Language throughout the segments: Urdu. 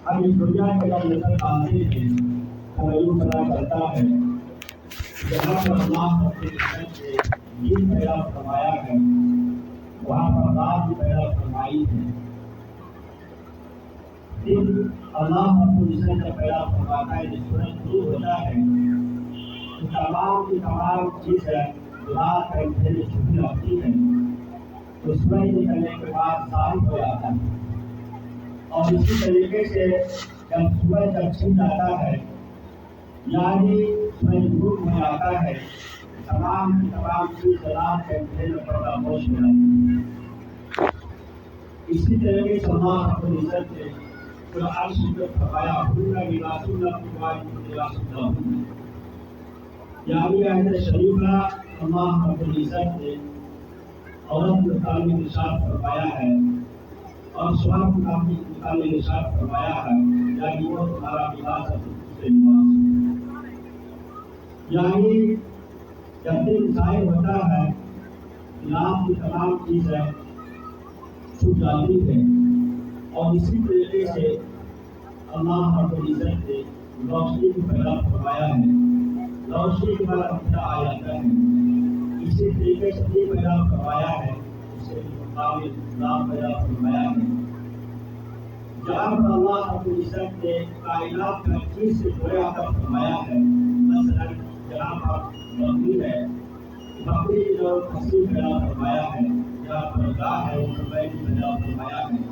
اب اس دنیا کے جب نظر آتے ہیں تو یوں پتا چلتا ہے جہاں پر اللہ اپنے رحمت سے دین پیدا فرمایا ہے وہاں پر رات بھی پیدا فرمائی ہے. دن اللہ رب العزت کا پیدا فرماتا ہے. جس سورج شروع ہوتا ہے تو تمام کی تمام چیزیں رات کا انتہائی چھپی رہتی ہے تو سورج نکلنے کے بعد ثابت ہو جاتا ہے. اور اسی طریقے سے جب سورج چھپ جاتا ہے یعنی سورج غروب ہو جاتا ہے تمام کی تمام چیز رات کے انتہائی میں پردہ پوش ہو جاتی ہے. اسی طریقے سے اللہ رب العزت نے عرش میں فرمایا لباس لکم یعنی آیت شریفہ اللہ رب العزت نے عورت کے متعلق ارشاد فرمایا ہے اور سوال کے متعلق ارشاد فرمایا ہے یعنی وہ تمہارا لباس ہے لباس. یعنی جب دن ظاہر ہوتا ہے رات کی تمام چیزیں چھپ جاتی ہے اور اسی طریقے سے اللہ رب العزت نے روشنی کو پیدا فرمایا ہے. روشنی کے بعد اندھیرا آ جاتا ہے. اسی طریقے سے یہ پیدا فرمایا ہے اسے مطابق نام پیدا فرمایا ہے. جہاں پر اللہ رب العزت نے کائنات کا چیز سے جوڑا کر فرمایا ہے مثلا جہاں پر بکری ہے بکری جو کھسی پیدا فرمایا ہے جہاں پر گاہ ہے وہ پیدا فرمایا ہے.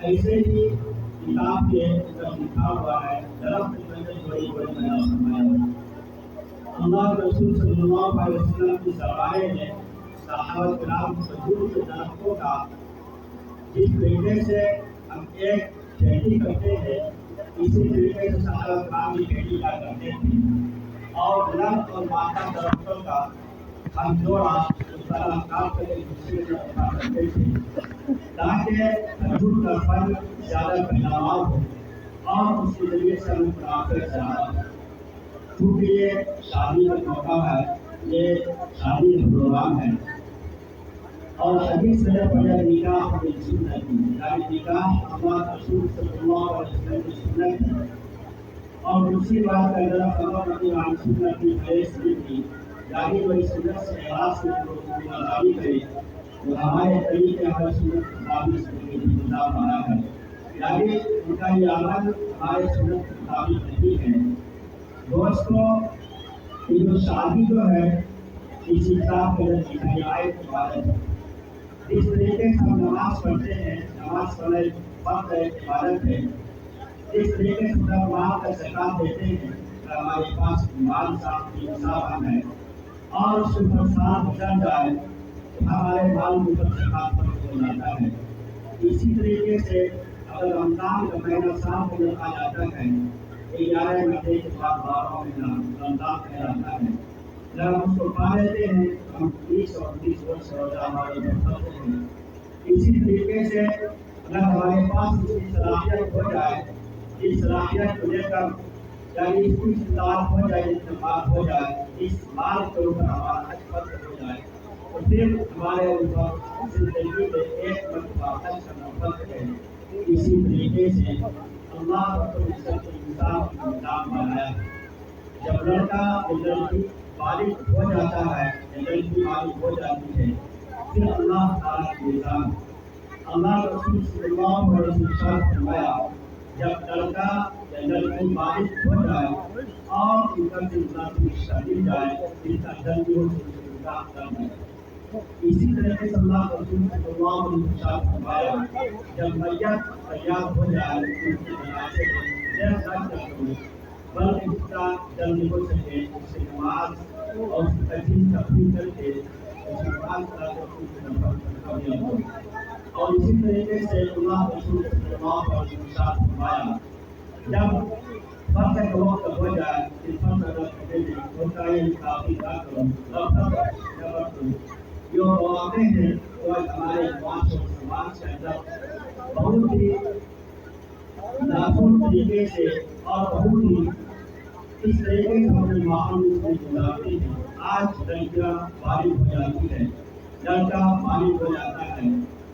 ایسے ہی کتاب کے اندر لکھا ہوا ہے درخت کے اندر بڑی بڑی پیدا فرمایا ہے. اللہ کے رسول صلی اللہ علیہ وسلم کی سرمایہ نے صحابہ کرام کھجور کے درختوں کا جس طریقے سے ہم ایک کھیتی کرتے ہیں اسی طریقے سے صحابہ کرام کی کھیتی کیا کرتے تھے اور درخت اور مادہ درختوں کا ہم جوڑا اس طرح کام کرے دوسرے سے اٹھا کرتے تھے تاکہ کھجور کا پھل زیادہ پیداوار ہو اور اس کے ذریعے سے ہمیں منافع زیادہ ہو. کیونکہ یہ شادی کا موقع ہے یہ شادی کا پروگرام ہے اور حدیث میں پڑھا نکاح کی سنت یعنی نکاح اللہ رسول صلی اللہ علیہ وسلم کی سنت ہے اور دوسری بات کا ذرا خبر اپنی عام سنت کی حیث کی یعنی وہ اس سنت سے اعراض کی گزاری کرے وہ ہمارے طریقے ہمارے سنت مطابق سے نظام بنا ہے یعنی ان کا یہ عمل ہمارے سنت کے مطابق نہیں ہے. دوستوں یہ جو شادی جو ہے اسی کتاب کے اندر لکھی آیت کی عبادت ہے. اس طریقے سے ہم نماز پڑھتے ہیں نماز پڑھنے وقت عبادت ہے. اس طریقے سے ہم مال کا زکات دیتے ہیں ہمارے پاس مال صاحب کی نصاب ہے اور اس پر سال گزر جائے تو ہمارے مال کے اوپر زکات فرض ہو جاتا ہے. اسی طریقے سے اگر رمضان کا مہینہ سال میں آ جاتا ہے 11 مہینے کے بعد 12 مہینہ رمضان کہلاتا ہے. جب ہم اس کو پا لیتے ہیں تو ہم 30 اور 30 روز روزہ ہمارے اوپر کرتے ہیں. اسی طریقے سے اگر ہمارے پاس اس کی صلاحیت ہو جائے اس صلاحیت کو لے کر یعنی اس کی استطاعت ہو جائے اتفاق ہو جائے اس مال کے اوپر ہمارا حج فرض ہو جائے تو پھر ہمارے اوپر زندگی میں ایک مرتبہ حج کرنا فرض ہے. اسی طریقے سے اللہ رب العزت نے انسان کا نظام بنایا ہے. جب لڑکا لڑکی بالغ ہو جاتا ہے لڑکی بالغ ہو جاتی ہے پھر اللہ تعالیٰ کے نظام اللہ رسول صلی اللہ علیہ وسلم نے فرمایا جب لڑکا یا لڑکی بالغ ہو جائے اور ان کا انسان کی شادی جائے پھر جلدی ہو نکاح کرنا ہے. اسی طریقے سے اللہ رسول صلی اللہ علیہ وسلم نے فرمایا جب میت تیار ہو جائے ان کی جنازے میں بلکہ اس کا جلدی ہو سکے اس سے نماز اور اس کی تجدید تفریح کر کے اس کی نماز کرا کر اس کی نفل ہو. اور اسی طریقے سے اللہ رسول صلی اللہ علیہ وسلم نے فرمایا جب فجر کا وقت ہو جائے پھر فجر کا وقت ہوتا ہے کافی نہ کرو جو واقع ہیں وہ ہمارے معاشرے اور سماج کے اندر بہت ہی نازک طریقے سے اور بہت ہی اس طریقے سے ہمارے ماحول میں گزارتے ہیں. آج لڑکیاں بالغ ہو جاتی ہے لڑکا بالغ ہو جاتا ہے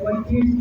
25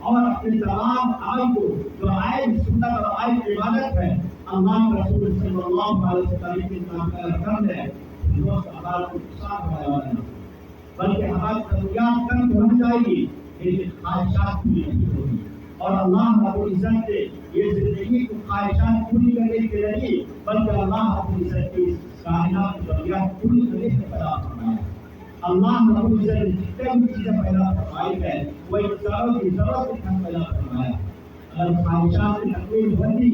اور اپنے تمام عمل کو جو عائد سنت اور عائد عبادت ہے اللہ کے رسول صلی اللہ علیہ وسلم کے نام کر لے دوست عمال کو صاف ہونے والا ہے بلکہ ہماری ضروریات کم ہو جائے گی لیکن خواہشات پوری نہیں ہوگی اور اللہ رب العزت نے یہ زندگی کو خواہشات پوری کرنے کے لیے بلکہ اللہ رب العزت کی کائنات کی ضروریات پوری کرنے سے پیدا فرمایا اللہ رب العزت نے جتنے بھی چیزیں پیدا فرمائی ہے وہ انسانوں کی ضرورت کے تحت پیدا فرمایا اگر خواہشات کی تکمیل ہوتی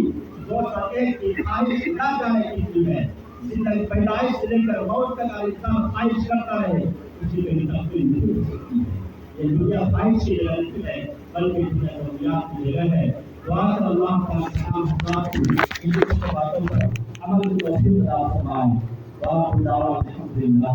دو سکے کی خواہش نہ جانے کی چیز ہے زندگی پیدائش سے لے کر موت تک اگر انسان خواہش کرتا رہے کسی کو تکمیل نہیں ہو سکتی ہے یہ دنیا خواہش کی جگہ نہیں ہے بلکہ دنیا ضروریات کی جگہ ہے وہاں اللہ تعالیٰ ان باتوں پر عمل کی توفیق عطا فرمائے وآخر دعوانا الحمد للہ